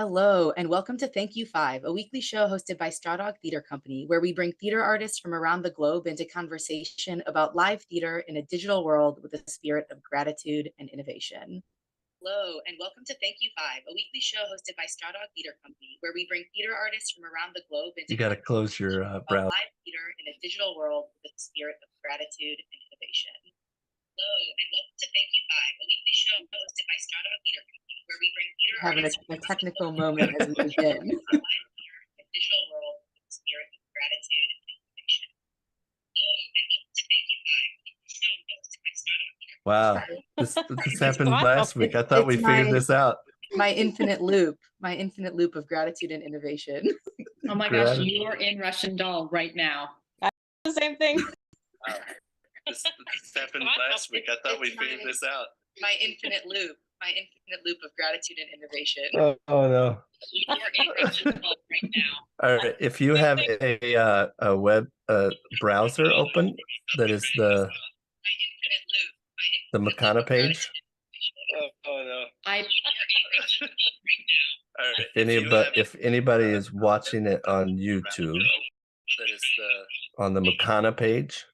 Hello, and welcome to Thank You Five, a weekly show hosted by Straw Dog Theater Company, where we bring theater artists from around the globe into conversation about live theater in a digital world with a spirit of gratitude and innovation. Hello, and welcome to Thank You Five, a weekly show hosted by Straw Dog Theater Company, where we bring theater artists from around the globe into You got to close your browser. live theater in a digital world with a spirit of gratitude and innovation. Hello, and welcome to Thank You Five, a weekly show hosted by Straw Dog Theater Company, where we bring theater artists having a technical moment as we begin. Live theater in a digital world with a spirit of gratitude and innovation. Hello, and welcome to Thank You Five, a weekly show hosted by Straw Dog Theater Company. Wow, this happened last week. I thought we figured this out. My infinite loop of gratitude and innovation. Oh my gosh, you are in Russian Doll right now. The same thing. Wow. This happened last week. I thought we figured this out. My infinite loop of gratitude and innovation. Oh no. You are in Russian Doll right now. All right, if you have a web browser open, that is the Makana page. Oh no. All right. If anybody is watching it on YouTube, that is on the Makana page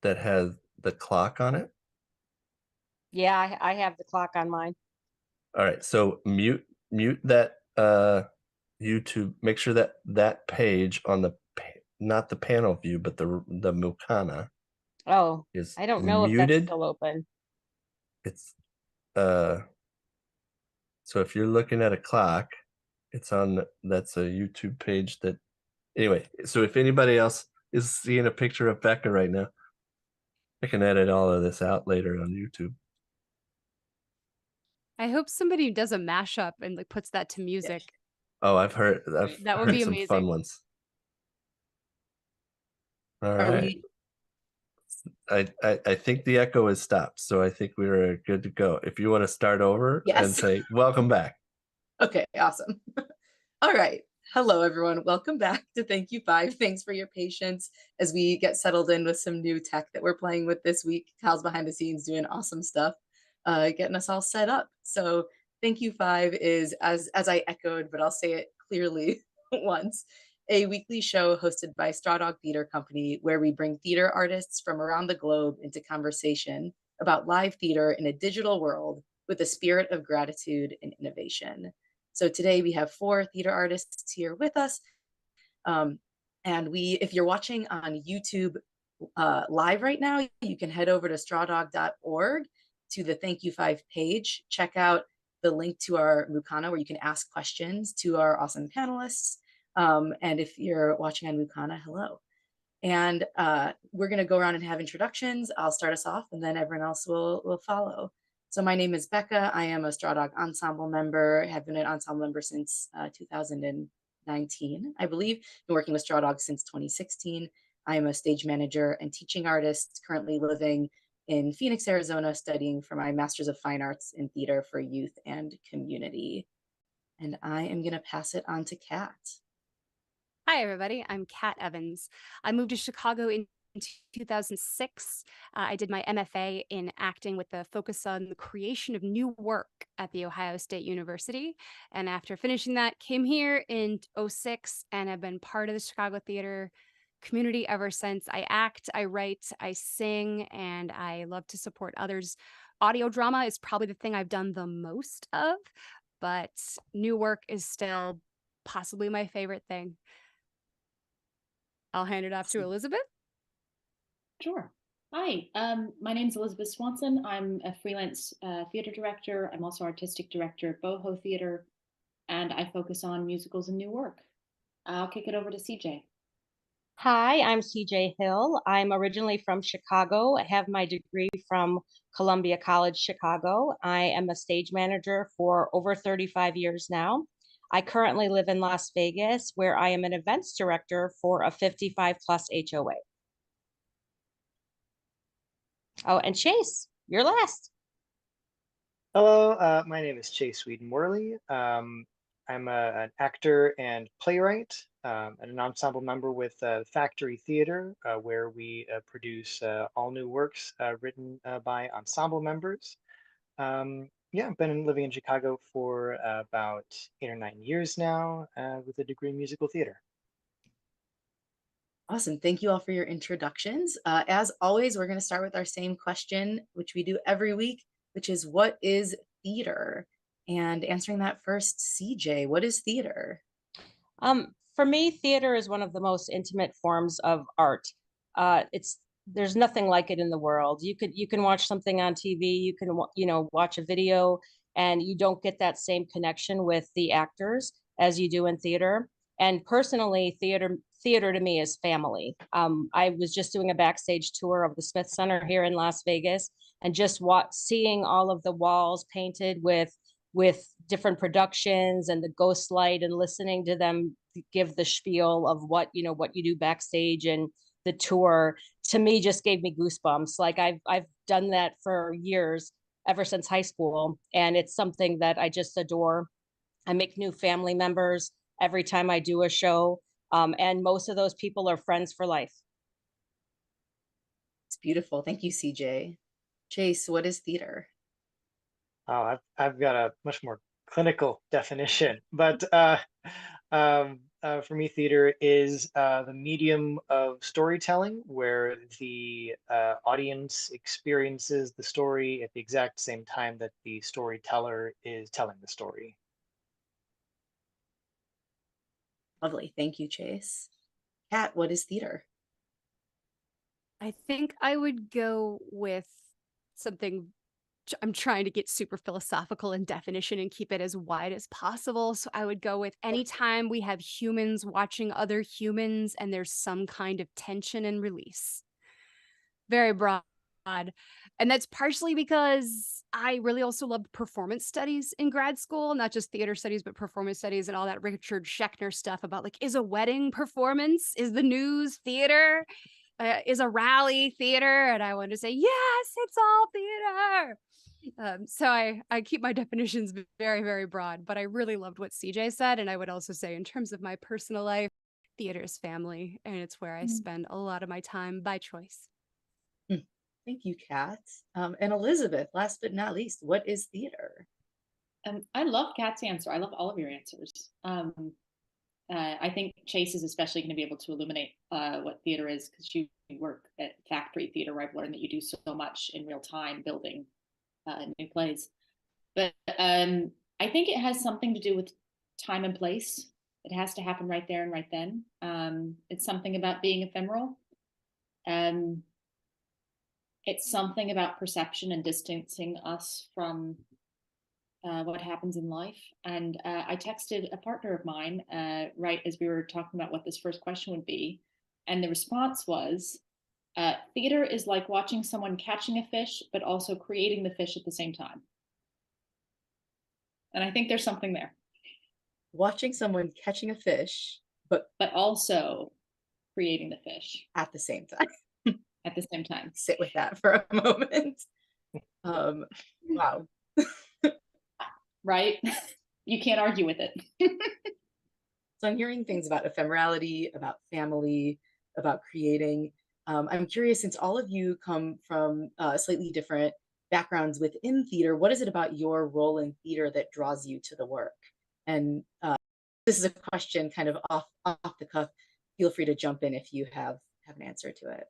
that has the clock on it. Yeah, I have the clock on mine. All right, so mute that YouTube. Make sure that page on the not the panel view, but the Mukana. Oh, is I don't know muted. if that's still open. It's so if you're looking at a clock, it's on that's a YouTube page that anyway, so if anybody else is seeing a picture of Becca right now, I can edit all of this out later on YouTube. I hope somebody does a mashup and like puts that to music. Oh, I've heard That would be some amazing. fun ones. All right. I think the echo has stopped, so I think we're good to go. If you want to start over and say welcome back. Okay, awesome. All right. Hello, everyone. Welcome back to Thank You Five. Thanks for your patience as we get settled in with some new tech that we're playing with this week. Cal's behind the scenes doing awesome stuff, getting us all set up. So Thank You Five is, as I echoed, but I'll say it clearly once, a weekly show hosted by Straw Dog Theater Company, where we bring theater artists from around the globe into conversation about live theater in a digital world with a spirit of gratitude and innovation. So today we have 4 theater artists here with us. And if you're watching on YouTube live right now, you can head over to strawdog.org to the Thank You Five page. Check out the link to our Mukana where you can ask questions to our awesome panelists. And if you're watching on Mukana, hello. And we're going to go around and have introductions. I'll start us off and then everyone else will follow. So my name is Becca. I am a Straw Dog ensemble member, have been an ensemble member since 2019, I believe. Been working with Straw Dog since 2016. I am a stage manager and teaching artist, currently living in Phoenix, Arizona, studying for my Master's of Fine Arts in Theater for Youth and Community. And I am going to pass it on to Kat. Hi, everybody. I'm Kat Evans. I moved to Chicago in 2006. I did my MFA in acting with a focus on the creation of new work at The Ohio State University. And after finishing that, came here in 2006 and have been part of the Chicago theater community ever since. I act, I write, I sing, and I love to support others. Audio drama is probably the thing I've done the most of, but new work is still possibly my favorite thing. I'll hand it off to Elizabeth. Sure. Hi, my name is Elizabeth Swanson. I'm a freelance theater director. I'm also artistic director at Boho Theater, and I focus on musicals and new work. I'll kick it over to CJ. Hi, I'm CJ Hill. I'm originally from Chicago. I have my degree from Columbia College, Chicago. I am a stage manager for over 35 years now. I currently live in Las Vegas, where I am an events director for a 55 plus HOA. Oh, and Chase, you're last. Hello, my name is Chase Wheaton-Werle. I'm an actor and playwright and an ensemble member with Factory Theater, where we produce all new works written by ensemble members. Yeah, I've been living in Chicago for about 8 or 9 years now with a degree in musical theater. Awesome. Thank you all for your introductions. As always, we're going to start with our same question, which we do every week, which is what is theater? And answering that first, CJ, what is theater? For me, theater is one of the most intimate forms of art. It's There's nothing like it in the world. You can watch something on TV, you can watch a video, and you don't get that same connection with the actors as you do in theater. And personally, theater to me is family. I was just doing a backstage tour of the Smith Center here in Las Vegas, and just seeing all of the walls painted with different productions and the ghost light, and listening to them give the spiel of what you do backstage and the tour, to me just gave me goosebumps. Like I've done that for years, ever since high school, and it's something that I just adore. I make new family members every time I do a show, and most of those people are friends for life. It's beautiful. Thank you, CJ. Chase, what is theater? I've got a much more clinical definition, but for me, theater is the medium of storytelling where the audience experiences the story at the exact same time that the storyteller is telling the story. Lovely. Thank you, Chase. Kat, what is theater? I think I would go with something. I'm trying to get super philosophical in definition and keep it as wide as possible. So I would go with anytime we have humans watching other humans and there's some kind of tension and release. Very broad. And that's partially because I really also loved performance studies in grad school, not just theater studies, but performance studies and all that Richard Schechner stuff about like, is a wedding performance? Is the news theater? Is a rally theater? And I wanted to say, yes, it's all theater. So I keep my definitions very, very broad, but I really loved what CJ said. And I would also say in terms of my personal life, theater is family, and it's where I spend a lot of my time by choice. Thank you, Kat. And Elizabeth, last but not least, what is theater? I love Kat's answer. I love all of your answers. I think Chase is especially going to be able to illuminate what theater is, because you work at factory theater, where I've learned that you do so much in real time building new plays. But I think it has something to do with time and place. It has to happen right there and right then. It's something about being ephemeral. It's something about perception and distancing us from what happens in life. And I texted a partner of mine right as we were talking about what this first question would be. And the response was, theater is like watching someone catching a fish, but also creating the fish at the same time. And I think there's something there. Watching someone catching a fish, but also creating the fish at the same time. At the same time. Sit with that for a moment. Wow. Right? You can't argue with it. So I'm hearing things about ephemerality, about family, about creating. I'm curious, since all of you come from slightly different backgrounds within theater, what is it about your role in theater that draws you to the work? And this is a question kind of off the cuff. Feel free to jump in if you have an answer to it.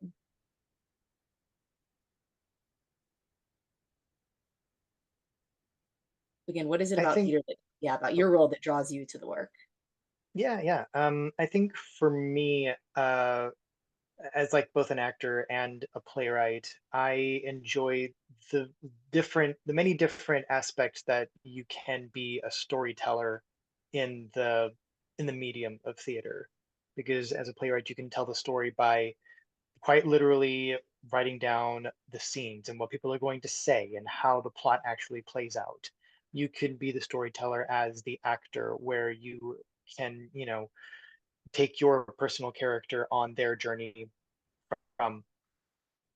Again, what is it about theater that, about your role that draws you to the work? Yeah. I think for me, as like both an actor and a playwright, I enjoy the many different aspects that you can be a storyteller in the medium of theater. Because as a playwright, you can tell the story by quite literally writing down the scenes and what people are going to say and how the plot actually plays out. You can be the storyteller as the actor, where you can, take your personal character on their journey from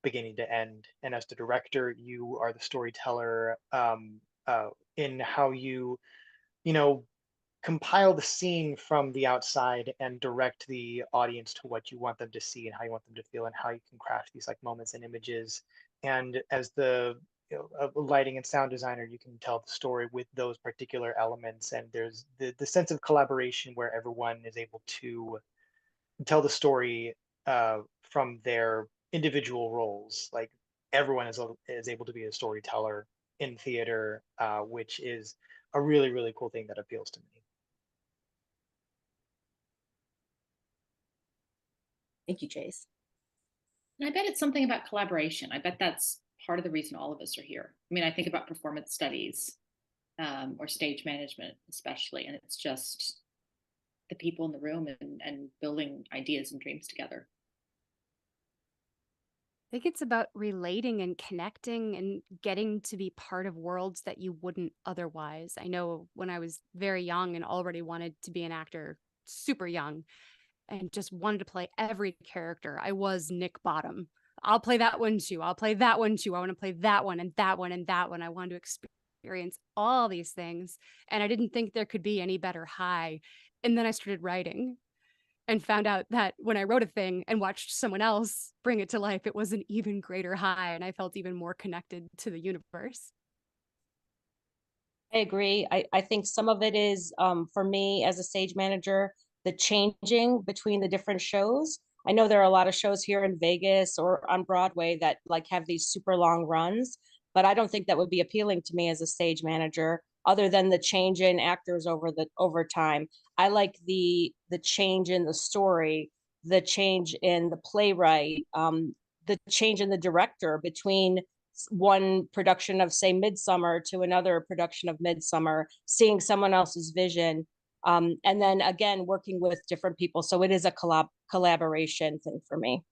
beginning to end. And as the director, you are the storyteller in how you compile the scene from the outside and direct the audience to what you want them to see and how you want them to feel, and how you can craft these like moments and images. And as the a lighting and sound designer, you can tell the story with those particular elements, and there's the sense of collaboration where everyone is able to tell the story from their individual roles. Like everyone is able to be a storyteller in theater, which is a really, really cool thing that appeals to me. Thank you, Chase. And I bet it's something about collaboration. I bet that's part of the reason all of us are here. I mean, I think about performance studies or stage management, especially, and it's just the people in the room and building ideas and dreams together. I think it's about relating and connecting and getting to be part of worlds that you wouldn't otherwise. I know when I was very young and already wanted to be an actor, super young, and just wanted to play every character, I was Nick Bottom. I'll play that one too. I'll play that one too. I want to play that one and that one and that one. I wanted to experience all these things. And I didn't think there could be any better high. And then I started writing and found out that when I wrote a thing and watched someone else bring it to life, it was an even greater high, and I felt even more connected to the universe. I agree. I think some of it is, for me as a stage manager, the changing between the different shows. I know there are a lot of shows here in Vegas or on Broadway that like have these super long runs, but I don't think that would be appealing to me as a stage manager, other than the change in actors over time. I like the change in the story, the change in the playwright, the change in the director between one production of, say, Midsummer to another production of Midsummer, seeing someone else's vision, and then again working with different people. So it is a collaboration thing for me.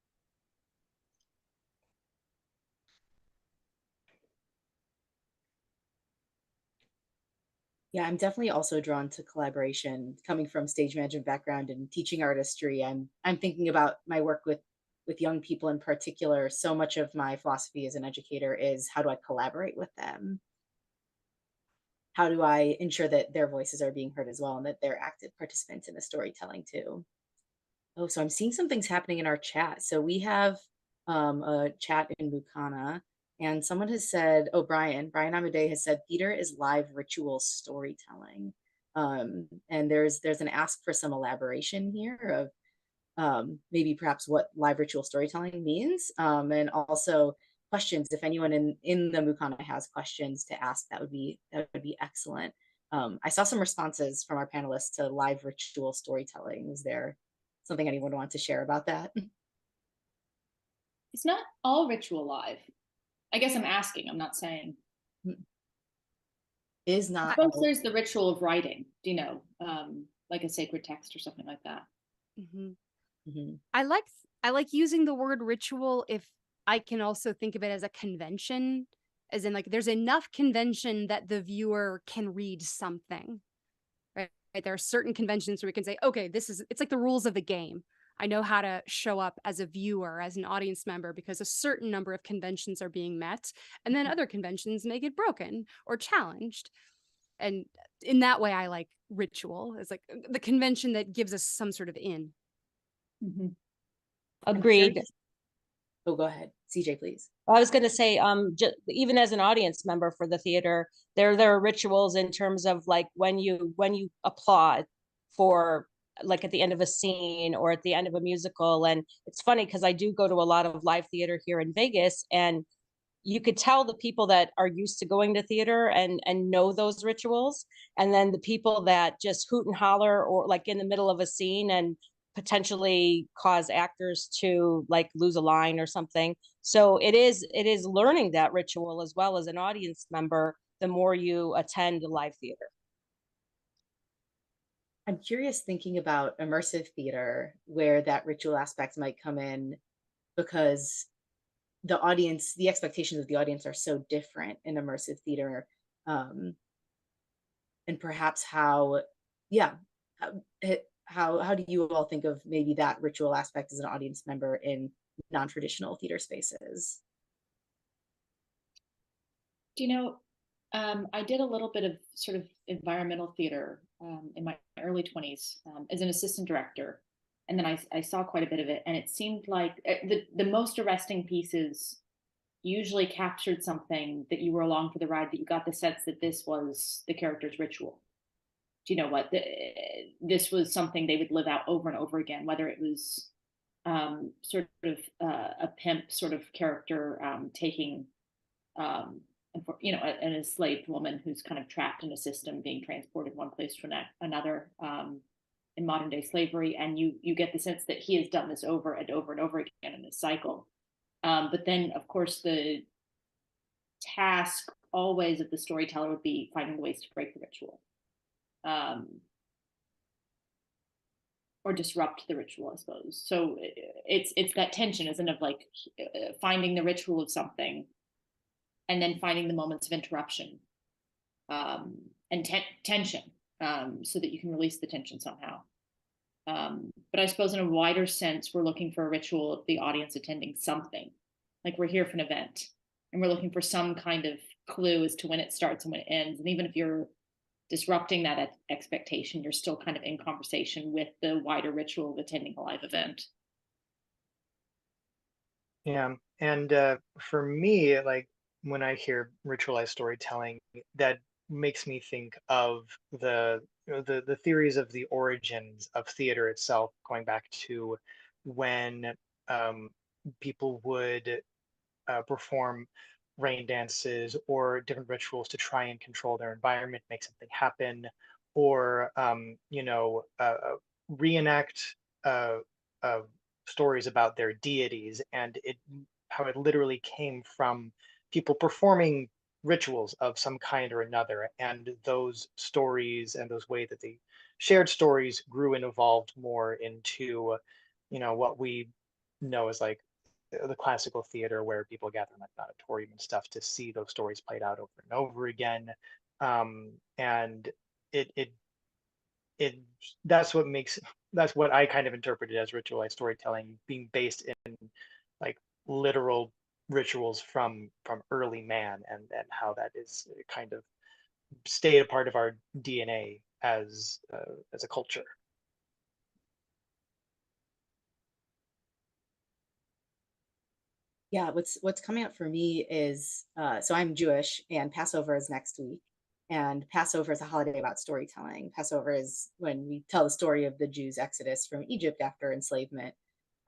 Yeah, I'm definitely also drawn to collaboration. Coming from stage management background and teaching artistry, I'm thinking about my work with young people in particular. So much of my philosophy as an educator is, how do I collaborate with them? How do I ensure that their voices are being heard as well, and that they're active participants in the storytelling too? Oh, so I'm seeing some things happening in our chat. So we have a chat in Mukana, and someone has said, oh, Brian Amade has said, theater is live ritual storytelling. And there's an ask for some elaboration here of maybe perhaps what live ritual storytelling means, and also questions. If anyone in the Mukana has questions to ask, that would be excellent. I saw some responses from our panelists to live ritual storytelling. Was there something anyone want to share about that? It's not all ritual live. I guess I'm asking, I'm not saying. Is not. I suppose there's the ritual of writing, you know, like a sacred text or something like that. Mm-hmm. Mm-hmm. I like using the word ritual if I can also think of it as a convention, as in like there's enough convention that the viewer can read something, right? There are certain conventions where we can say, okay, it's like the rules of the game. I know how to show up as a viewer, as an audience member, because a certain number of conventions are being met, and then other conventions may get broken or challenged. And in that way, I like ritual. It's like the convention that gives us some sort of in. Mm-hmm. Agreed. Oh, go ahead, CJ, please. I was going to say, even as an audience member for the theater, there are rituals in terms of like when you applaud for, like, at the end of a scene or at the end of a musical. And it's funny because I do go to a lot of live theater here in Vegas, and you could tell the people that are used to going to theater and know those rituals, and then the people that just hoot and holler or like in the middle of a scene and potentially cause actors to like lose a line or something. So it is learning that ritual as well as an audience member the more you attend live theater. I'm curious, thinking about immersive theater, where that ritual aspect might come in, because the expectations of the audience are so different in immersive theater, and perhaps how do you all think of maybe that ritual aspect as an audience member in non-traditional theater spaces? Do you know, I did a little bit of sort of environmental theater in my early 20s as an assistant director. And then I saw quite a bit of it. And it seemed like the most arresting pieces usually captured something that you were along for the ride, that you got the sense that this was the character's ritual. Do you know what? This was something they would live out over and over again, whether it was sort of a pimp sort of character taking, an enslaved woman who's kind of trapped in a system, being transported one place to another in modern day slavery, and you get the sense that he has done this over and over and over again in this cycle. But then, of course, the task always of the storyteller would be finding ways to break the ritual. Or disrupt the ritual, I suppose. So it's that tension, isn't it, of like finding the ritual of something, and then finding the moments of interruption and tension, so that you can release the tension somehow. But I suppose in a wider sense, we're looking for a ritual of the audience attending something. Like, we're here for an event, and we're looking for some kind of clue as to when it starts and when it ends. And even if you're disrupting that expectation, you're still kind of in conversation with the wider ritual of attending a live event. Yeah, and for me, like when I hear ritualized storytelling, that makes me think of the theories of the origins of theater itself, going back to when people would perform rain dances or different rituals to try and control their environment, make something happen, or reenact stories about their deities, and how it literally came from people performing rituals of some kind or another, and those stories and those ways that they shared stories grew and evolved more into what we know as like the classical theater, where people gather in like an auditorium and stuff to see those stories played out over and over again. And it that's what I kind of interpreted as ritualized storytelling, being based in like literal rituals from early man, and how that is kind of stayed a part of our DNA as a culture. Yeah, what's coming up for me is so I'm Jewish, and Passover is next week. And Passover is a holiday about storytelling. Passover is when we tell the story of the Jews' exodus from Egypt after enslavement.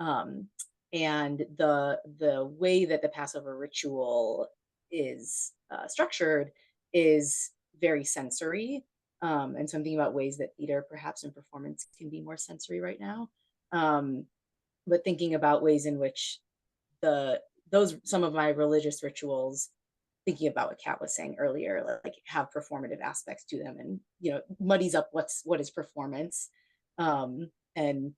Um, and the way that the Passover ritual is structured is very sensory. And so I'm thinking about ways that theater, perhaps in performance, can be more sensory right now. But thinking about ways in which some of my religious rituals, thinking about what Kat was saying earlier, like have performative aspects to them, and muddies up what is performance. And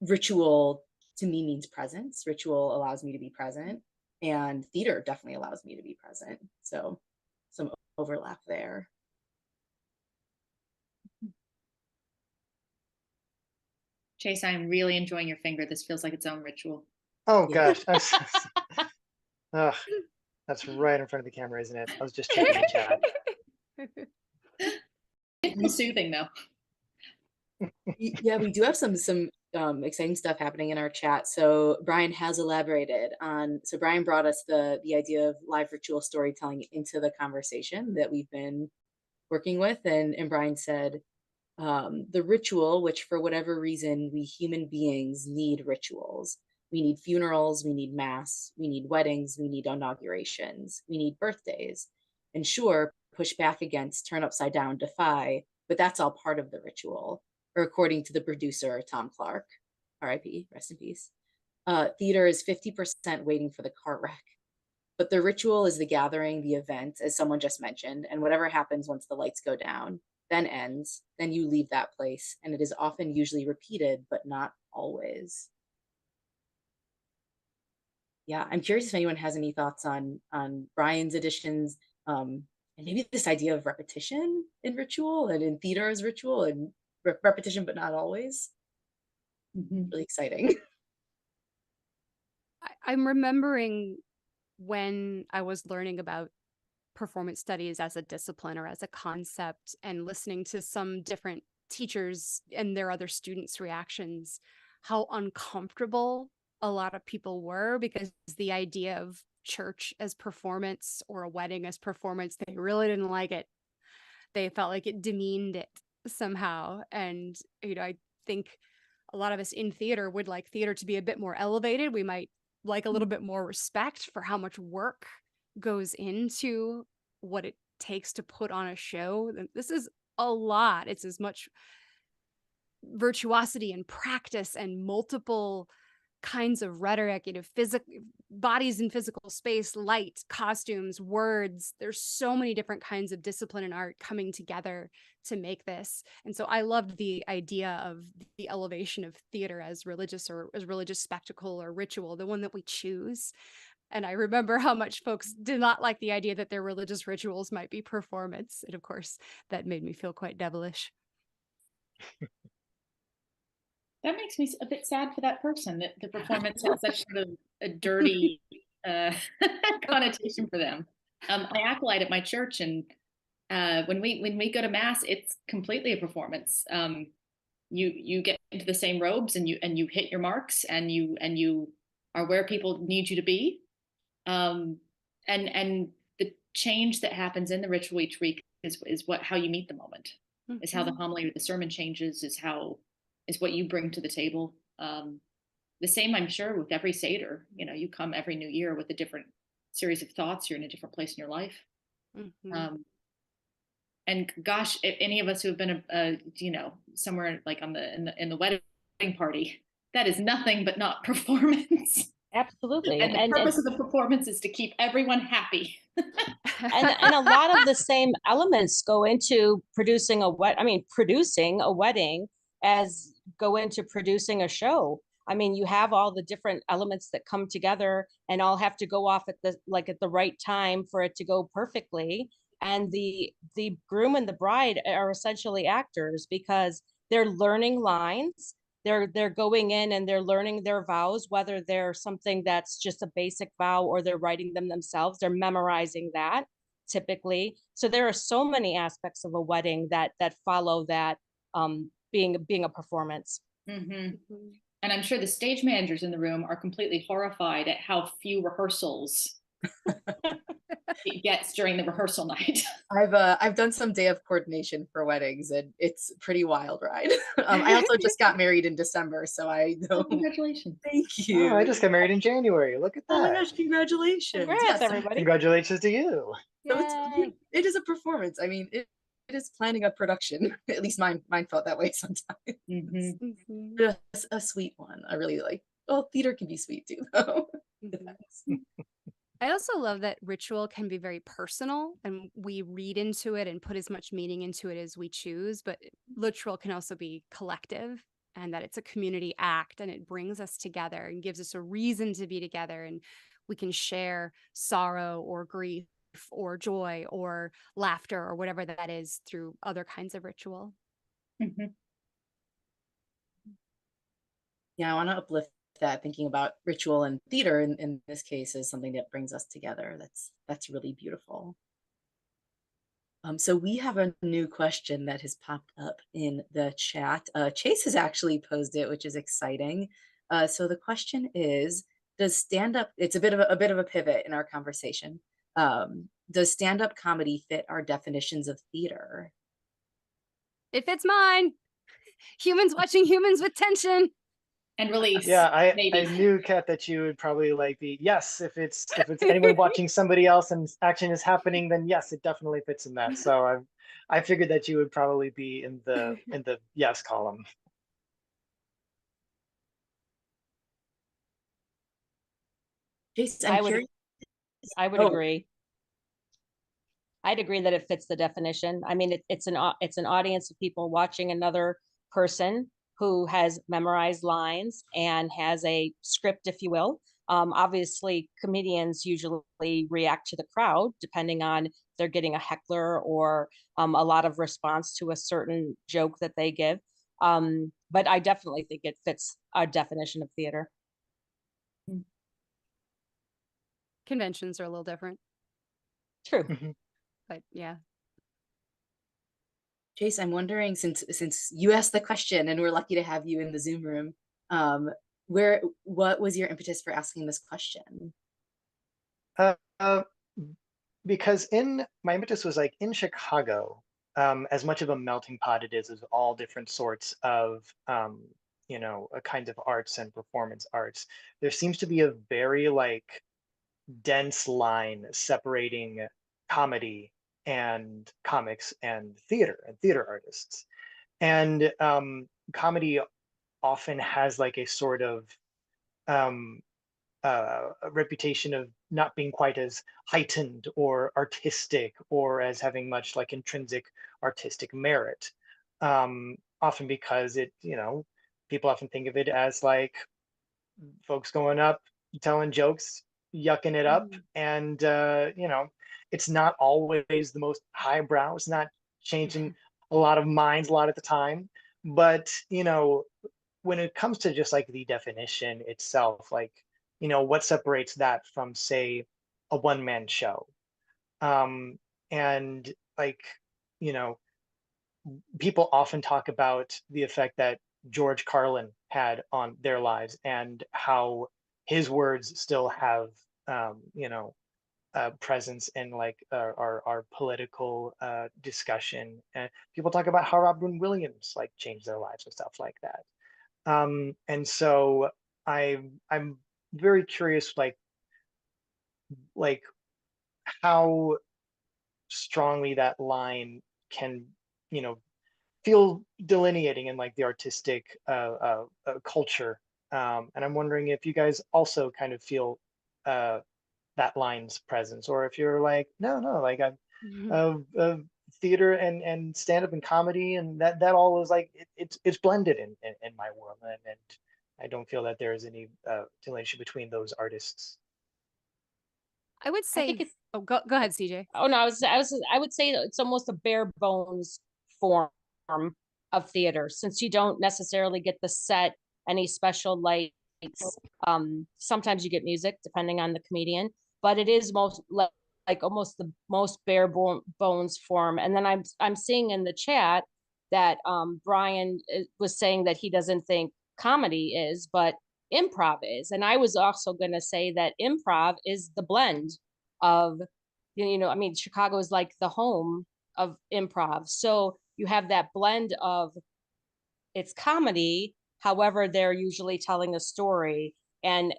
ritual to me means presence. Ritual allows me to be present, and theater definitely allows me to be present. So some overlap there. Chase, I'm really enjoying your finger. This feels like its own ritual. Oh Yeah. gosh, ugh, that's right in front of the camera, isn't it? I was just checking the chat. It's soothing though. Yeah, we do have some exciting stuff happening in our chat. So Brian has elaborated on. So Brian brought us the idea of live ritual storytelling into the conversation that we've been working with, and Brian said, the ritual, which for whatever reason we human beings need rituals. We need funerals, we need mass, we need weddings, we need inaugurations, we need birthdays. And sure, push back against, turn upside down, defy, but that's all part of the ritual. Or according to the producer, Tom Clark, RIP, rest in peace. Theater is 50% waiting for the car wreck. But the ritual is the gathering, the event, as someone just mentioned, and whatever happens once the lights go down, then ends, then you leave that place, and it is often usually repeated, but not always. Yeah, I'm curious if anyone has any thoughts on Brian's additions, and maybe this idea of repetition in ritual and in theater as ritual, and repetition, but not always. Really exciting. I'm remembering when I was learning about performance studies as a discipline or as a concept, and listening to some different teachers and their other students' reactions, how uncomfortable a lot of people were, because the idea of church as performance or a wedding as performance. They really didn't like it. They felt like it demeaned it somehow. And, I think a lot of us in theater would like theater to be a bit more elevated. We might like a little bit more respect for how much work goes into what it takes to put on a show. This is a lot. It's as much virtuosity and practice and multiple kinds of rhetoric, physical bodies in physical space, light, costumes, words. There's so many different kinds of discipline and art coming together to make this. And so I loved the idea of the elevation of theater as religious or as religious spectacle or ritual, the one that we choose. And I remember how much folks did not like the idea that their religious rituals might be performance. And of course, that made me feel quite devilish. That makes me a bit sad for that person, that the performance has such sort of a dirty connotation for them. I acolyte at my church, and when we go to mass, it's completely a performance. You get into the same robes, and you hit your marks, and you are where people need you to be. And the change that happens in the ritual each week is how you meet the moment. Mm-hmm. Is how the homily or the sermon changes. Is what you bring to the table. The same, I'm sure, with every Seder. You come every new year with a different series of thoughts. You're in a different place in your life. Mm-hmm. And gosh, if any of us who have been, somewhere like in the wedding party, that is nothing but not performance. Absolutely. And the purpose of the performance is to keep everyone happy. and a lot of the same elements go into producing producing a wedding as go into producing a show. I mean, you have all the different elements that come together and all have to go off at the right time for it to go perfectly. And the groom and the bride are essentially actors because they're learning lines. They're going in and they're learning their vows, whether they're something that's just a basic vow or they're writing them themselves. They're memorizing that typically. So there are so many aspects of a wedding that follow that being a performance. Mm-hmm. And I'm sure the stage managers in the room are completely horrified at how few rehearsals it gets during the rehearsal night. I've done some day of coordination for weddings, and it's a pretty wild ride. I also just got married in December, so I know. Oh, congratulations! Thank you. Oh, I just got married in January. Look at that! Oh my gosh, congratulations! Congrats, everybody! Congratulations to you. So it is a performance. I mean, it is planning a production. At least mine felt that way sometimes. Mm-hmm. Just a sweet one. I really like. Well, theater can be sweet too, though. Mm-hmm. I also love that ritual can be very personal, and we read into it and put as much meaning into it as we choose, but ritual can also be collective, and that it's a community act, and it brings us together and gives us a reason to be together, and we can share sorrow or grief or joy or laughter or whatever that is through other kinds of ritual. Mm-hmm. Yeah, I want to uplift that, thinking about ritual and theater in this case is something that brings us together. That's really beautiful. So we have a new question that has popped up in the chat. Chase has actually posed it, which is exciting. So the question is, does stand-up, it's a bit of a pivot in our conversation. Does stand-up comedy fit our definitions of theater? It fits mine. Humans watching humans with tension. And release. Yeah, I knew, Kat, that you would probably like the yes. If it's anyone watching somebody else and action is happening, then yes, it definitely fits in that. So I figured that you would probably be in the yes column. Jason, I would agree. I'd agree that it fits the definition. I mean, it's an audience of people watching another person who has memorized lines and has a script, if you will. Obviously, comedians usually react to the crowd, depending on if they're getting a heckler or a lot of response to a certain joke that they give. But I definitely think it fits our definition of theater. Conventions are a little different. True. But yeah. Chase, I'm wondering, since you asked the question and we're lucky to have you in the Zoom room, what was your impetus for asking this question? Uh, uh, because my impetus was like in Chicago, as much of a melting pot it is of all different sorts of a kind of arts and performance arts. There seems to be a very like dense line separating comedy and comics and theater artists. And comedy often has like a sort of um, a reputation of not being quite as heightened or artistic or as having much like intrinsic artistic merit. Often because people often think of it as like folks going up, telling jokes, yucking it up, and it's not always the most highbrow. It's not changing a lot of minds a lot at the time, but when it comes to just like the definition itself, like what separates that from say a one-man show, and like you know people often talk about the effect that George Carlin had on their lives and how his words still have, presence in like our political discussion. And people talk about how Robin Williams like changed their lives and stuff like that. And so I'm very curious, like how strongly that line can, you know, feel delineating in like the artistic culture. And I'm wondering if you guys also kind of feel uh, that line's presence, or if you're like, no, like I'm theater and stand up and comedy, and that all is like it's blended in my world, and I don't feel that there is any delineation between those artists. I would I think say, it's, oh, go ahead, CJ. oh no, I would say that it's almost a bare bones form of theater, since you don't necessarily get the set, any special lights. Sometimes you get music depending on the comedian, but it is most like almost the most bare bones form. And then I'm seeing in the chat that Brian was saying that he doesn't think comedy is, but improv is. And I was also going to say that improv is the blend of, I mean, Chicago is like the home of improv. So you have that blend of, it's comedy, however, they're usually telling a story and,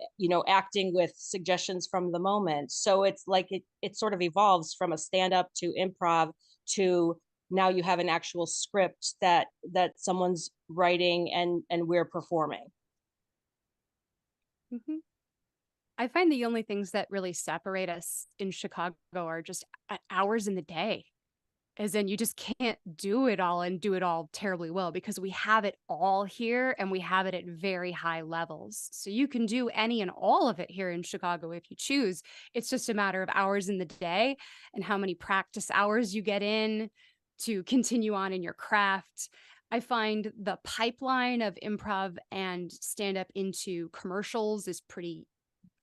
acting with suggestions from the moment. So it's like it sort of evolves from a stand-up to improv to now you have an actual script that someone's writing and we're performing. Mm-hmm. I find the only things that really separate us in Chicago are just hours in the day. As in, you just can't do it all and do it all terribly well, because we have it all here and we have it at very high levels. So you can do any and all of it here in Chicago if you choose. It's just a matter of hours in the day and how many practice hours you get in to continue on in your craft. I find the pipeline of improv and stand up into commercials is pretty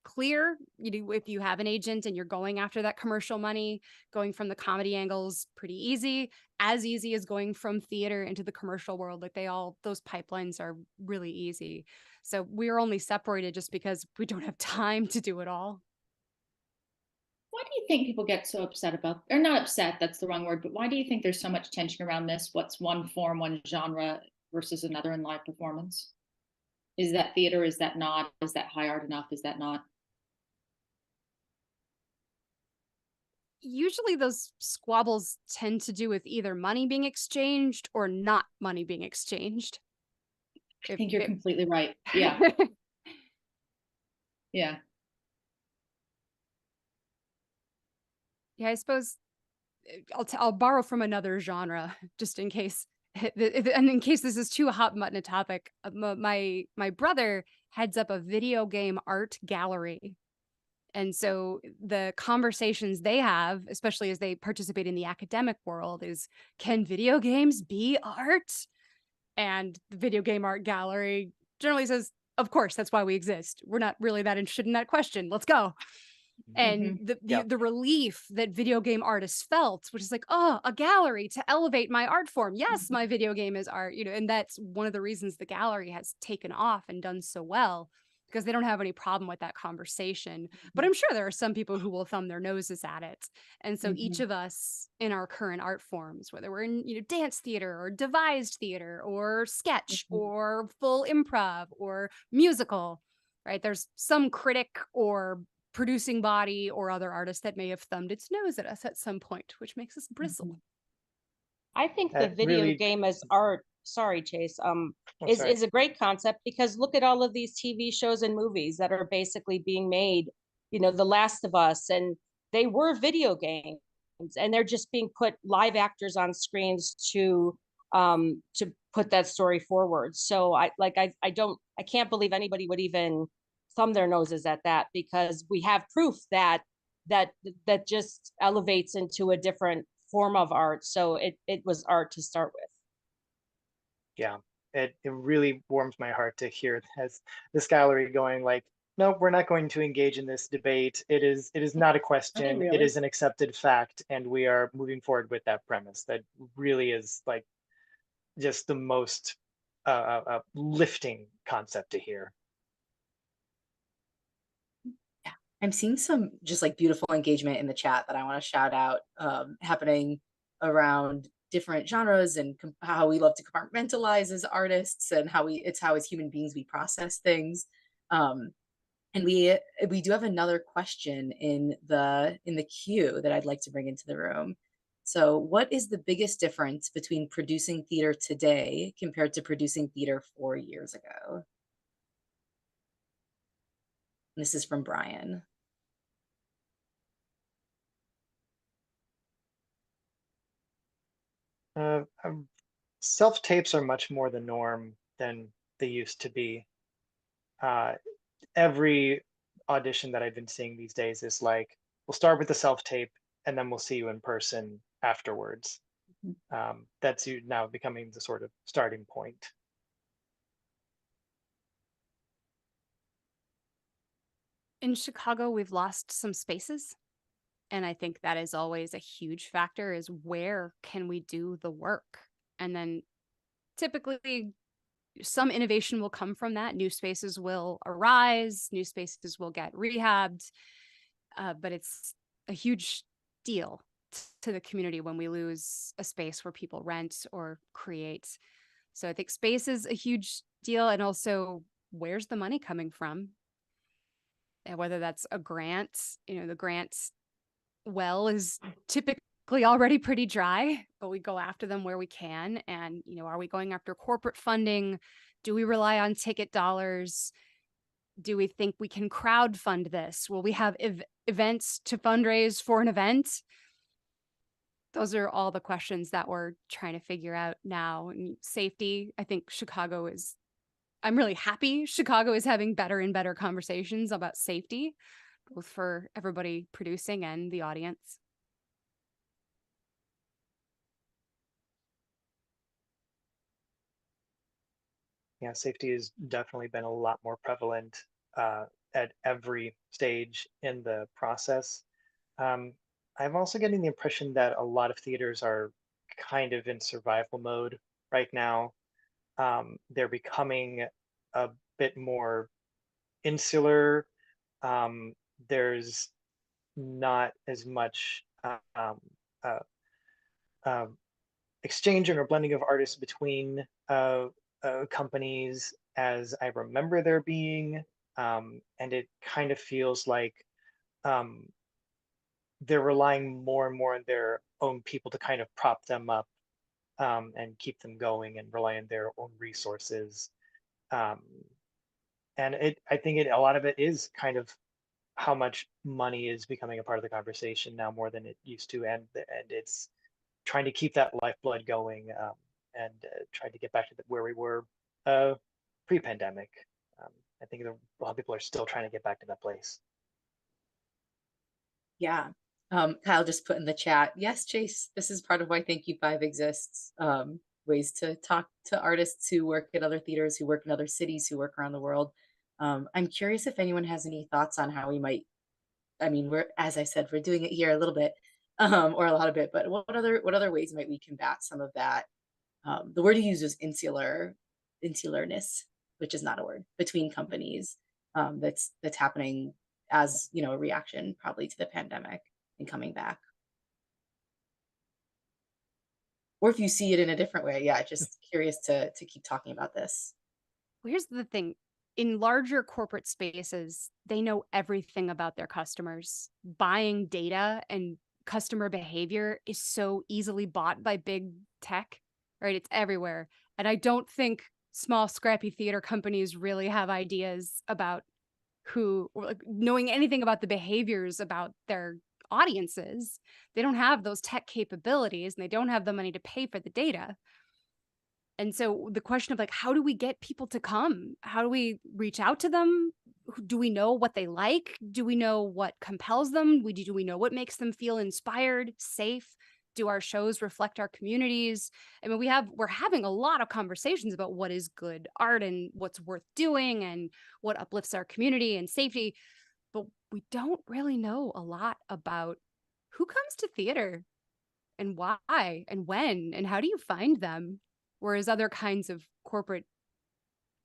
clear. If you have an agent and you're going after that commercial money, going from the comedy angles, pretty easy, as easy as going from theater into the commercial world. Like those pipelines are really easy. So we're only separated just because we don't have time to do it all. Why do you think people get so upset about, or not upset, that's the wrong word, but why do you think there's so much tension around this? What's one form, one genre versus another in live performance? Is that theater? Is that not? Is that high art enough? Is that not? Usually those squabbles tend to do with either money being exchanged or not money being exchanged. I think you're completely right. Yeah. Yeah. Yeah, I suppose I'll borrow from another genre just in case, and in case this is too hot button a topic. My brother heads up a video game art gallery. And so the conversations they have, especially as they participate in the academic world, is, can video games be art? And the video game art gallery generally says, of course, that's why we exist. We're not really that interested in that question. Let's go. And the relief that video game artists felt, which is like, oh, a gallery to elevate my art form. Yes, my video game is art, and that's one of the reasons the gallery has taken off and done so well. because they don't have any problem with that conversation. But I'm sure there are some people who will thumb their noses at it. And so each of us in our current art forms, whether we're in, dance theater or devised theater or sketch or full improv or musical, right? There's some critic or producing body or other artist that may have thumbed its nose at us at some point, which makes us bristle. I think the That video really, game as art, sorry, Chase, oh, sorry. is a great concept, because look at all of these TV shows and movies that are basically being made, The Last of Us, and they were video games, and they're just being put live actors on screens to put that story forward. So I can't believe anybody would even thumb their noses at that, because we have proof that just elevates into a different form of art. So it was art to start with. Yeah, it really warms my heart to hear this gallery going like, no, we're not going to engage in this debate. It is not a question. It really? is an accepted fact, and we are moving forward with that premise. That really is like just the most lifting concept to hear. Yeah, I'm seeing some just like beautiful engagement in the chat that I want to shout out, happening around different genres and how we love to compartmentalize as artists, and how as human beings we process things. And we do have another question in the queue that I'd like to bring into the room. So, what is the biggest difference between producing theater today compared to producing theater 4 years ago? This is from Brian. Self-tapes are much more the norm than they used to be. Every audition that I've been seeing these days is like, we'll start with the self-tape and then we'll see you in person afterwards. That's now becoming the sort of starting point. In Chicago, we've lost some spaces. And I think that is always a huge factor, is where can we do the work? And then typically some innovation will come from that. New spaces will arise, new spaces will get rehabbed. But it's a huge deal to the community when we lose a space where people rent or create. So I think space is a huge deal. And also, where's the money coming from? And whether that's a grant, the grant well is typically already pretty dry, but we go after them where we can. And, are we going after corporate funding? Do we rely on ticket dollars? Do we think we can crowdfund this? Will we have events to fundraise for an event? Those are all the questions that we're trying to figure out now. And safety, I think I'm really happy Chicago is having better and better conversations about safety, both for everybody producing and the audience. Yeah, safety has definitely been a lot more prevalent at every stage in the process. I'm also getting the impression that a lot of theaters are kind of in survival mode right now. They're becoming a bit more insular. There's not as much uh, exchanging or blending of artists between companies as I remember there being. And it kind of feels like they're relying more and more on their own people to kind of prop them up and keep them going, and rely on their own resources. And I think a lot of it is kind of how much money is becoming a part of the conversation now more than it used to, and it's trying to keep that lifeblood going, and trying to get back to where we were pre-pandemic. I think a lot of people are still trying to get back to that place. Yeah. Kyle just put in the chat, yes, Chase, this is part of why Thank You Five exists. Ways to talk to artists who work at other theaters, who work in other cities, who work around the world. I'm curious if anyone has any thoughts on how we might, as I said, we're doing it here a little bit, or a lot of it, but what other ways might we combat some of that? The word you use is insularness, which is not a word, between companies. that's happening as, you know, a reaction probably to the pandemic and coming back. Or if you see it in a different way. Yeah, just curious to keep talking about this. Well, here's the thing. In larger corporate spaces, they know everything about their customers. Buying data and customer behavior is so easily bought by big tech, right? It's everywhere. And I don't think small, scrappy theater companies really have ideas about who, or like knowing anything about the behaviors about their audiences. They don't have those tech capabilities and they don't have the money to pay for the data. And so the question of like, how do we get people to come? How do we reach out to them? Do we know what they like? Do we know what compels them? Do we know what makes them feel inspired, safe? Do our shows reflect our communities? I mean, we're having a lot of conversations about what is good art and what's worth doing and what uplifts our community and safety, but we don't really know a lot about who comes to theater and why and when and how do you find them? Whereas other kinds of corporate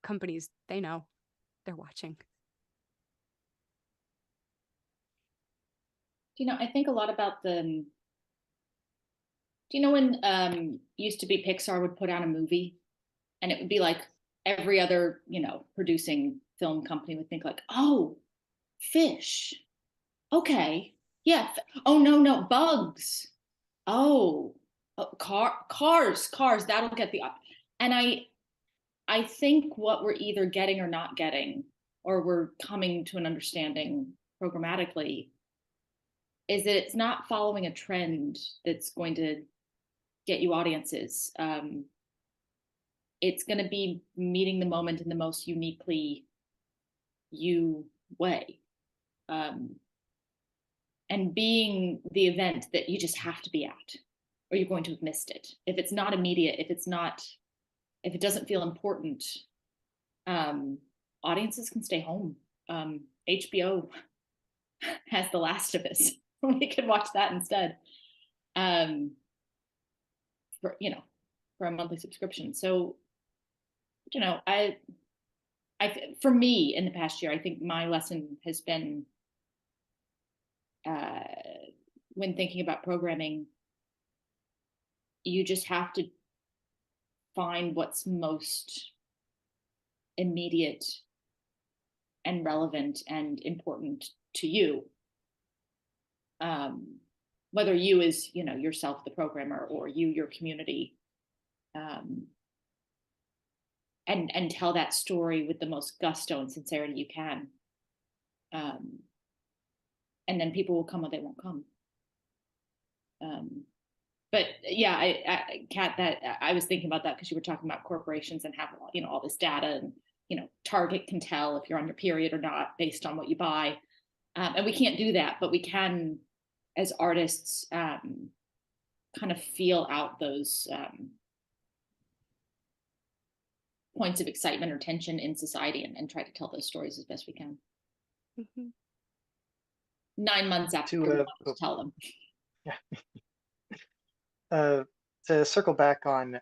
companies, they know, they're watching. I think a lot about the, when used to be Pixar would put out a movie and it would be like every other, producing film company would think like, oh, fish. Okay. Yeah. Oh, no, bugs. Oh, cars, that'll get the, and I think what we're either getting or not getting, or we're coming to an understanding programmatically, is that it's not following a trend that's going to get you audiences. It's going to be meeting the moment in the most uniquely you way. And being the event that you just have to be at, or you're going to have missed it. If it's not immediate, if it doesn't feel important, audiences can stay home. HBO has The Last of Us. We could watch that instead. For a monthly subscription. So, for me in the past year, I think my lesson has been, when thinking about programming, you just have to find what's most immediate and relevant and important to you. Whether you is, yourself, the programmer, or you, your community, and tell that story with the most gusto and sincerity you can. And then people will come or they won't come. But yeah, Kat, that I was thinking about that because you were talking about corporations and have, all this data, and, Target can tell if you're on your period or not based on what you buy. And we can't do that, but we can, as artists, kind of feel out those points of excitement or tension in society, and try to tell those stories as best we can. Mm-hmm. 9 months after we want to tell them. Yeah. To circle back on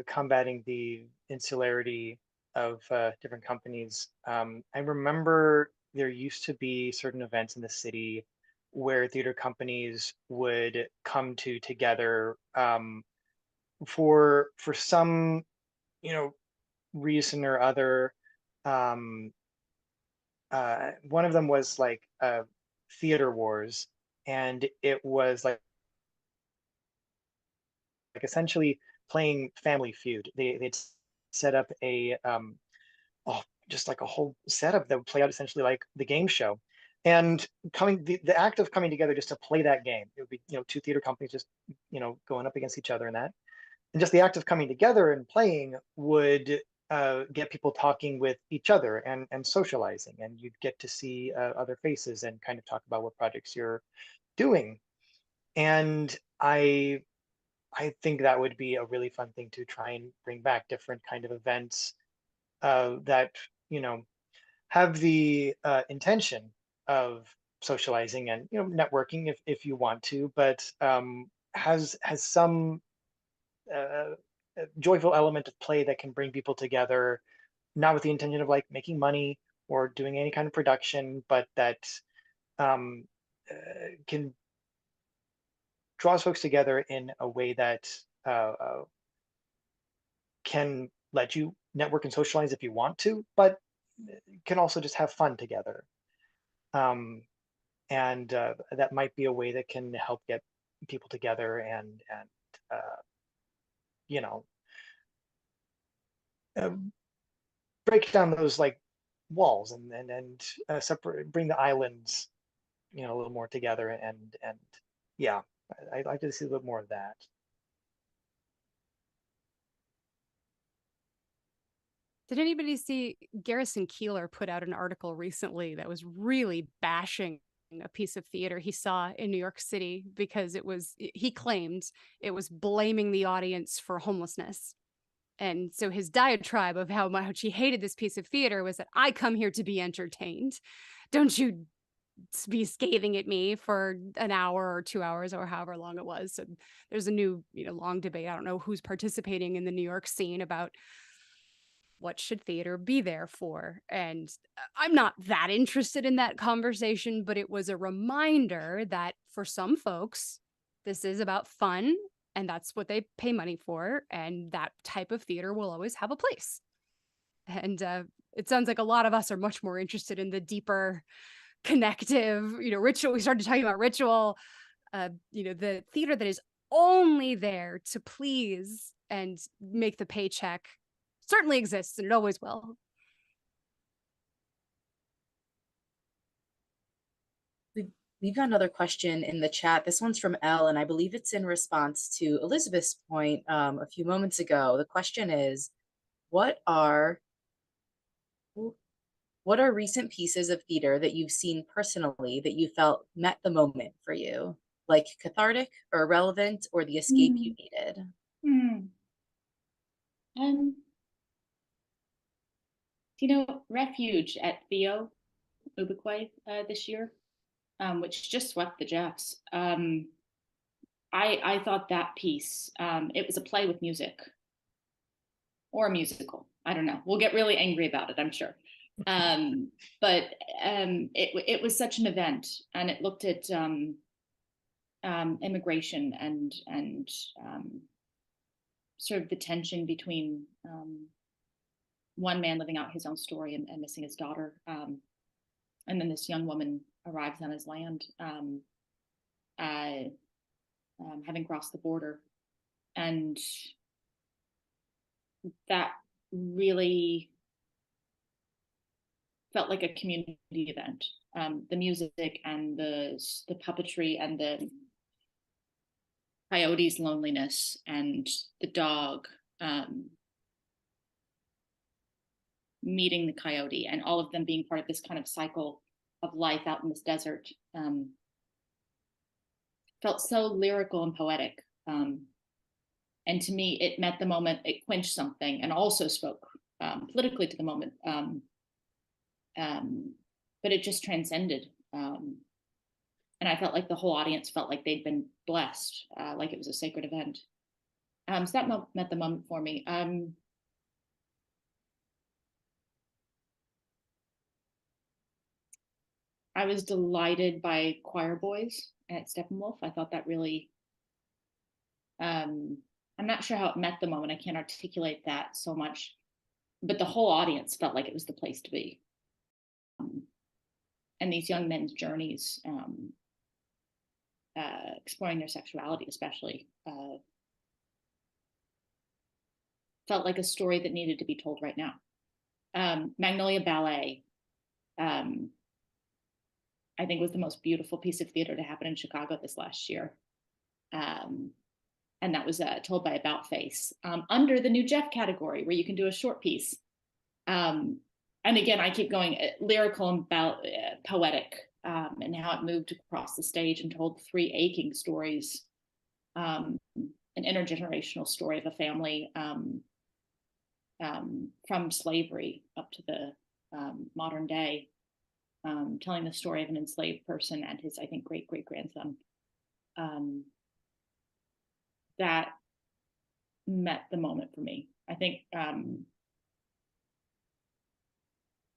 combating the insularity of different companies, I remember there used to be certain events in the city where theater companies would come together for some, reason or other. One of them was like Theater Wars, and it was like essentially playing Family Feud. They'd set up just like a whole setup that would play out essentially like the game show. And the act of coming together just to play that game, it would be, two theater companies just, going up against each other in that. And just the act of coming together and playing would get people talking with each other and socializing, and you'd get to see other faces and kind of talk about what projects you're doing. And I think that would be a really fun thing to try and bring back, different kind of events that, have the intention of socializing and, networking if you want to, but has some joyful element of play that can bring people together, not with the intention of like making money or doing any kind of production, but that can draws folks together in a way that can let you network and socialize if you want to, but can also just have fun together. And that might be a way that can help get people together and you know, break down those like walls and separate, bring the islands, you know, a little more together. And yeah, I'd like to see a little more of that. Did anybody see Garrison Keillor put out an article recently that was really bashing a piece of theater he saw in New York City because he claimed it was blaming the audience for homelessness. And so his diatribe of how much he hated this piece of theater was that I come here to be entertained. Don't you be scathing at me for an hour or 2 hours or however long it was. So there's a new, long debate. I don't know who's participating in the New York scene about what should theater be there for? And I'm not that interested in that conversation, but it was a reminder that for some folks, this is about fun and that's what they pay money for. And that type of theater will always have a place. And it sounds like a lot of us are much more interested in the deeper connective, ritual. We started talking about ritual, the theater that is only there to please and make the paycheck certainly exists, and it always will. We've got another question in the chat. This one's from Elle, and I believe it's in response to Elizabeth's point a few moments ago. The question is, what are recent pieces of theater that you've seen personally that you felt met the moment for you, like cathartic or relevant or the escape you needed? Refuge at Theo Ubiquay this year, which just swept the Jeffs. I thought that piece, it was a play with music or a musical. I don't know. We'll get really angry about it, I'm sure. But it was such an event, and it looked at immigration and sort of the tension between one man living out his own story and missing his daughter. And then this young woman arrives on his land, having crossed the border. And that really felt like a community event. The music and the puppetry and the coyote's loneliness and the dog meeting the coyote, and all of them being part of this kind of cycle of life out in this desert, felt so lyrical and poetic. And to me, it met the moment, it quenched something, and also spoke politically to the moment. But it just transcended. And I felt like the whole audience felt like they'd been blessed, like it was a sacred event. So that met the moment for me. I was delighted by Choir Boys at Steppenwolf. I thought that really, I'm not sure how it met the moment. I can't articulate that so much, but the whole audience felt like it was the place to be. And these young men's journeys, exploring their sexuality especially, felt like a story that needed to be told right now. Magnolia Ballet, I think, was the most beautiful piece of theater to happen in Chicago this last year. And that was told by About Face, under the new Jeff category, where you can do a short piece. And again, I keep going, lyrical and poetic, and how it moved across the stage and told 3 aching stories, an intergenerational story of a family from slavery up to the modern day, telling the story of an enslaved person and his, I think, great-great-grandson. That met the moment for me. I think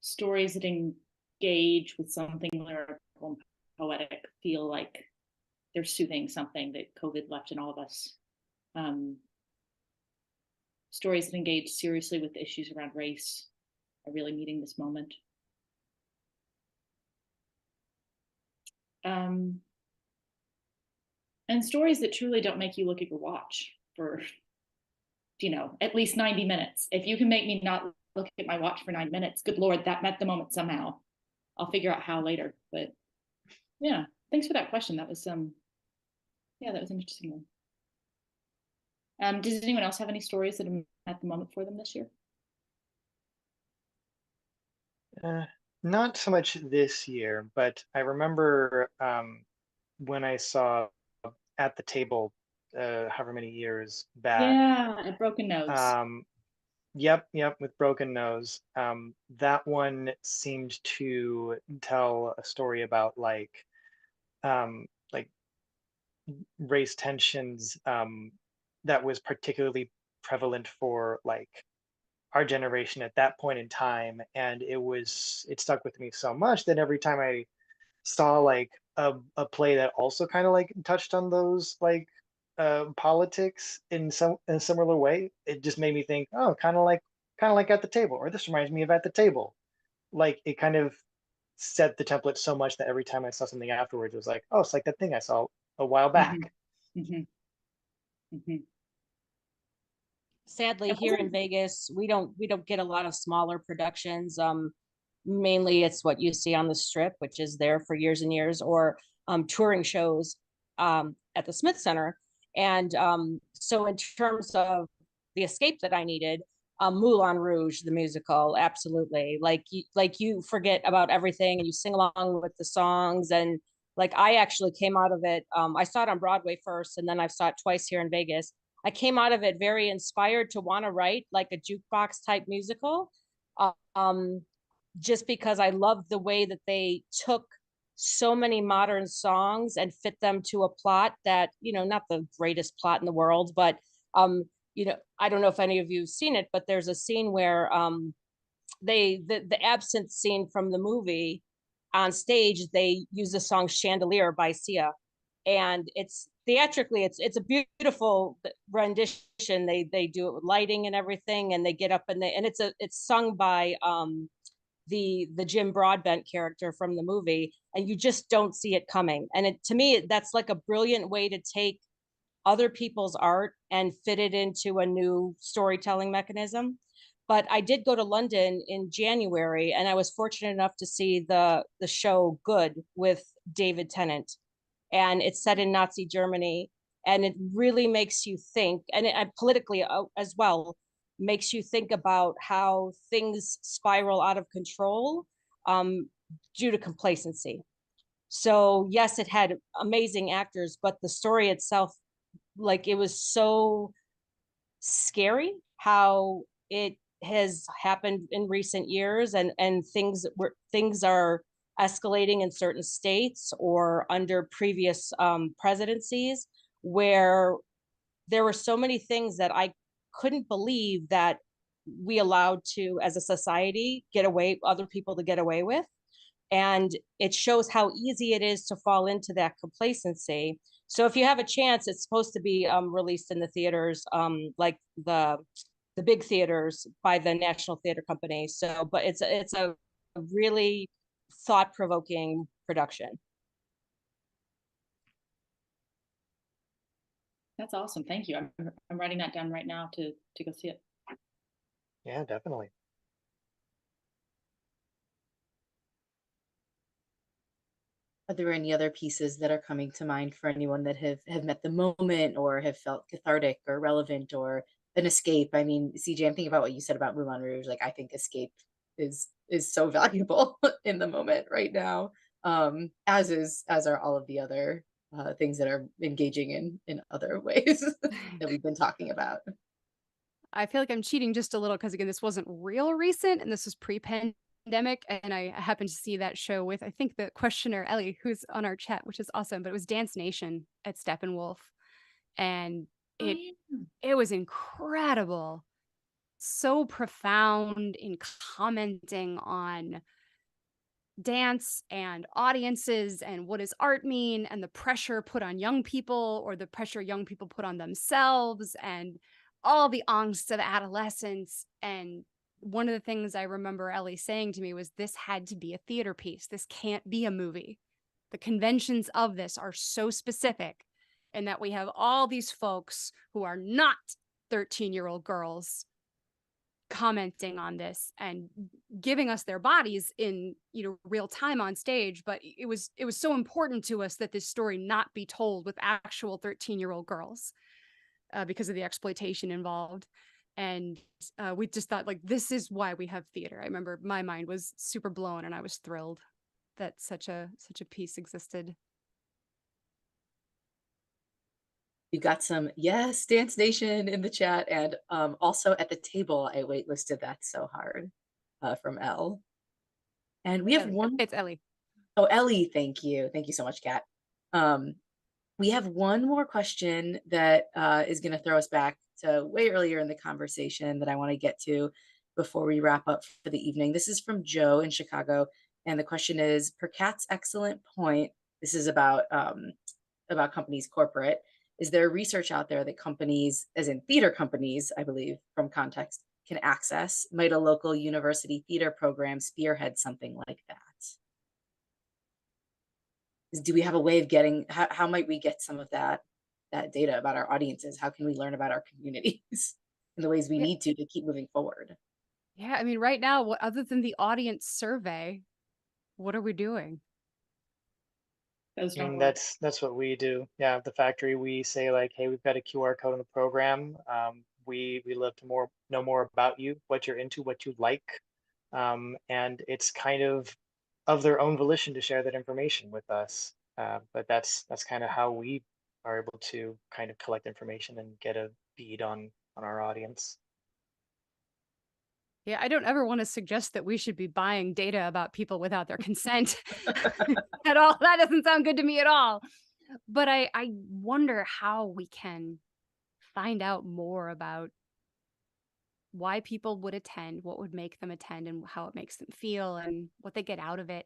stories that engage with something lyrical and poetic feel like they're soothing something that COVID left in all of us. Stories that engage seriously with issues around race are really meeting this moment. And stories that truly don't make you look at your watch for, at least 90 minutes. If you can make me not look at my watch for 9 minutes, good Lord, that met the moment somehow. I'll figure out how later. But yeah, thanks for that question. That was that was an interesting one. Does anyone else have any stories that are at the moment for them this year? Not so much this year, but I remember when I saw At the Table, however many years back. Yeah, a broken nose. Yep, with Broken Nose. That one seemed to tell a story about like race tensions that was particularly prevalent for like our generation at that point in time, and it stuck with me so much that every time I saw like a play that also kind of like touched on those like politics in a similar way, it just made me think, oh, kind of like At the Table, or this reminds me of At the Table. Like it kind of set the template so much that every time I saw something afterwards, it was like, oh, it's like that thing I saw a while back. Mm-hmm. Mm-hmm. Sadly, here in Vegas, we don't get a lot of smaller productions. Mainly it's what you see on the Strip, which is there for years and years, or touring shows at the Smith Center. And so in terms of the escape that I needed, Moulin Rouge, the musical, absolutely. Like you forget about everything and you sing along with the songs. And like I actually came out of it. I saw it on Broadway first, and then I saw it twice here in Vegas. I came out of it very inspired to want to write like a jukebox type musical, just because I loved the way that they took so many modern songs and fit them to a plot that, not the greatest plot in the world, but, I don't know if any of you have seen it, but there's a scene where the absinthe scene from the movie on stage, they use the song Chandelier by Sia. And it's theatrically, it's a beautiful rendition. They do it with lighting and everything, and they get up and it's sung by the Jim Broadbent character from the movie, and you just don't see it coming. And to me, that's like a brilliant way to take other people's art and fit it into a new storytelling mechanism. But I did go to London in January, and I was fortunate enough to see the show Good with David Tennant, and it's set in Nazi Germany, and it really makes you think, and politically as well, makes you think about how things spiral out of control due to complacency. So yes, it had amazing actors, but the story itself, like it was so scary how it has happened in recent years, and things are escalating in certain states or under previous presidencies, where there were so many things that I couldn't believe that we allowed to, as a society, other people to get away with. And it shows how easy it is to fall into that complacency. So if you have a chance, it's supposed to be released in the theaters, like the big theaters by the National Theater Company. So, but it's a really thought-provoking production. That's awesome. Thank you. I'm writing that down right now to go see it. Yeah, definitely. Are there any other pieces that are coming to mind for anyone that have met the moment or have felt cathartic or relevant or an escape? I mean, CJ, I'm thinking about what you said about Moulin Rouge. Like, I think escape is so valuable in the moment right now, as are all of the other things that are engaging in other ways that we've been talking about. I feel like I'm cheating just a little because, again, this wasn't real recent and this was pre-pandemic. And I happened to see that show with, I think, the questioner, Ellie, who's on our chat, which is awesome. But it was Dance Nation at Steppenwolf. And it was incredible. so profound in commenting on dance and audiences and what does art mean and the pressure put on young people or the pressure young people put on themselves and all the angst of adolescence. And one of the things I remember Ellie saying to me was, this had to be a theater piece. This can't be a movie. The conventions of this are so specific, and that we have all these folks who are not 13-year-old girls commenting on this and giving us their bodies in, you know, real time on stage. But it was so important to us that this story not be told with actual 13-year-old girls because of the exploitation involved. And we just thought, like, this is why we have theater. I remember my mind was super blown, and I was thrilled that such a piece existed. You got some yes, Dance Nation in the chat, and also at the table, I waitlisted That's So Hard from Elle. And we have Ellie. one. It's Ellie. Oh, Ellie, thank you. Thank you so much, Kat. We have one more question that is going to throw us back to way earlier in the conversation that I want to get to before we wrap up for the evening. This is from Joe in Chicago. And the question is, per Kat's excellent point, this is about companies corporate. Is there research out there that companies, as in theater companies, I believe from context, can access? Might a local university theater program spearhead something like that? Do we have a way of getting, how might we get some of that data about our audiences? How can we learn about our communities in the ways we need to keep moving forward? Yeah, I mean, right now, what other than the audience survey, what are we doing? That's what we do. Yeah, at the factory, we say like, hey, we've got a QR code in the program. We love to know more about you, what you're into, what you like, and it's kind of their own volition to share that information with us. But that's kind of how we are able to kind of collect information and get a bead on our audience. Yeah, I don't ever want to suggest that we should be buying data about people without their consent at all. That doesn't sound good to me at all. But I wonder how we can find out more about why people would attend, what would make them attend, and how it makes them feel, and what they get out of it.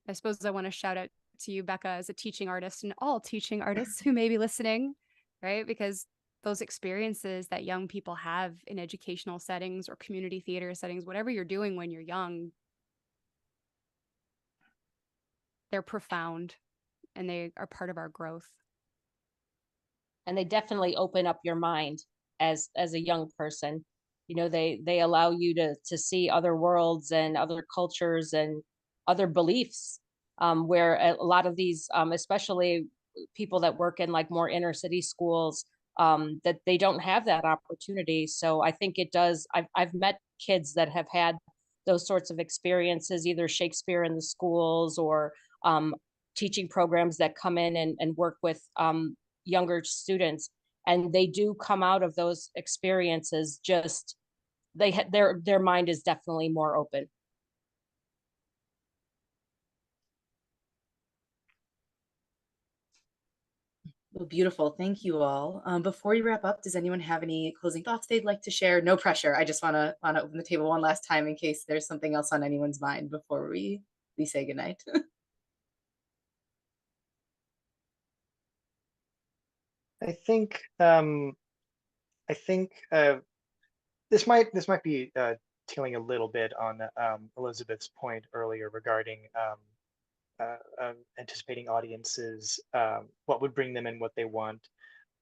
I suppose I want to shout out to you, Becca, as a teaching artist, and all teaching artists who may be listening, right? Because those experiences that young people have in educational settings or community theater settings, whatever you're doing when you're young, they're profound and they are part of our growth. And they definitely open up your mind as a young person. You know, they allow you to see other worlds and other cultures and other beliefs, where a lot of these, especially people that work in like more inner city schools, that they don't have that opportunity. So I think it does. I've met kids that have had those sorts of experiences, either Shakespeare in the schools or teaching programs that come in and work with younger students, and they do come out of those experiences just their mind is definitely more open. Well, beautiful. Thank you all. Before we wrap up, does anyone have any closing thoughts they'd like to share? No pressure. I just want to open the table one last time in case there's something else on anyone's mind before we say goodnight. I think this might be tailing a little bit on Elizabeth's point earlier regarding anticipating audiences, what would bring them in, what they want.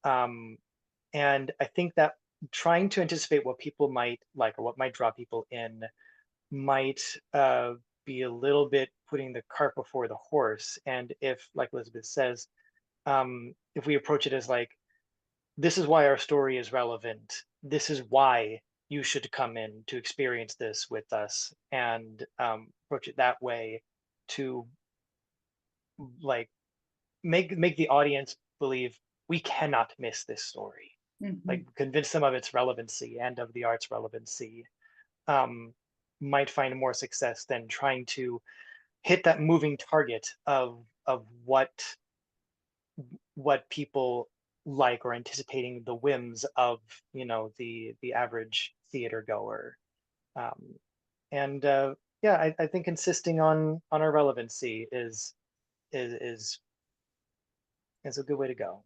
And I think that trying to anticipate what people might like or what might draw people in might be a little bit putting the cart before the horse. And if, like Elizabeth says, if we approach it as like, this is why our story is relevant, this is why you should come in to experience this with us, and approach it that way to like make the audience believe we cannot miss this story. Like convince them of its relevancy and of the art's relevancy, might find more success than trying to hit that moving target of what people like or anticipating the whims of, you know, the average theater goer. And yeah, I think insisting on our relevancy is a good way to go.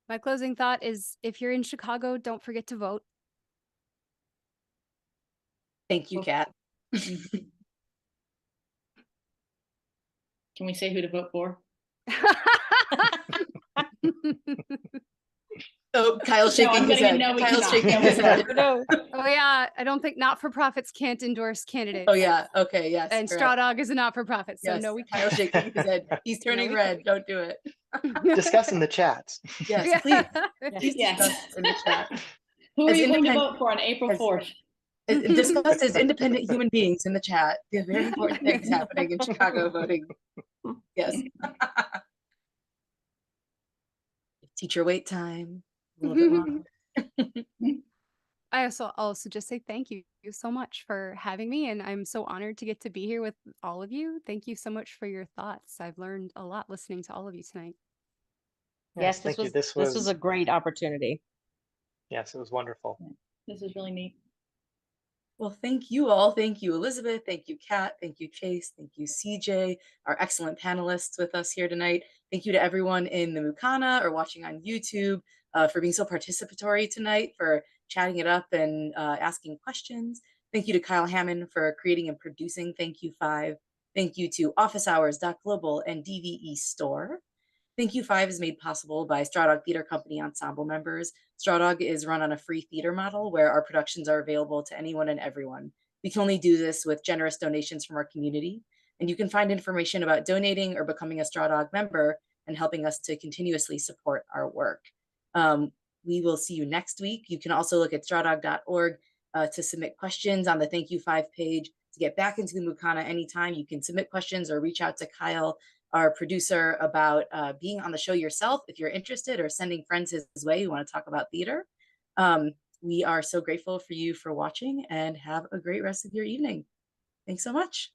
My closing thought is, if you're in Chicago, don't forget to vote. Thank you, Kat. Can we say who to vote for? Oh, Kyle's shaking his head. Kyle's shaking his head. Oh yeah, I don't think not-for-profits can't endorse candidates. Oh yeah, okay, yes. And Straw Dog is a not-for-profit, so yes. no, we can't. Kyle's shaking his head. He's turning red. Don't do it. Discuss in the chats. Yes, please. Please Yes. discuss in the chat. Who are As you going to independent- vote for on April 4th? Discussed as independent human beings in the chat. There are very important things happening in Chicago voting. Yes. Teacher wait time. A little bit longer. I also just say thank you so much for having me, and I'm so honored to get to be here with all of you. Thank you so much for your thoughts. I've learned a lot listening to all of you tonight. Yes, thank you. this was a great opportunity. Yes, it was wonderful. This is really neat. Well, thank you all. Thank you, Elizabeth. Thank you, Kat. Thank you, Chase. Thank you, CJ, our excellent panelists with us here tonight. Thank you to everyone in the Mukana or watching on YouTube for being so participatory tonight, for chatting it up and asking questions. Thank you to Kyle Hammond for creating and producing Thank You 5. Thank you to Office Hours, Global, and DVE Store. Thank You 5 is made possible by Straw Dog Theater Company ensemble members. Straw Dog is run on a free theater model where our productions are available to anyone and everyone. We can only do this with generous donations from our community. And you can find information about donating or becoming a Straw Dog member and helping us to continuously support our work. We will see you next week. You can also look at strawdog.org to submit questions on the Thank You 5 page. To get back into the Mukana anytime, you can submit questions or reach out to Kyle, our producer, about being on the show yourself if you're interested, or sending friends his way who want to talk about theater. We are so grateful for you for watching, and have a great rest of your evening. Thanks so much.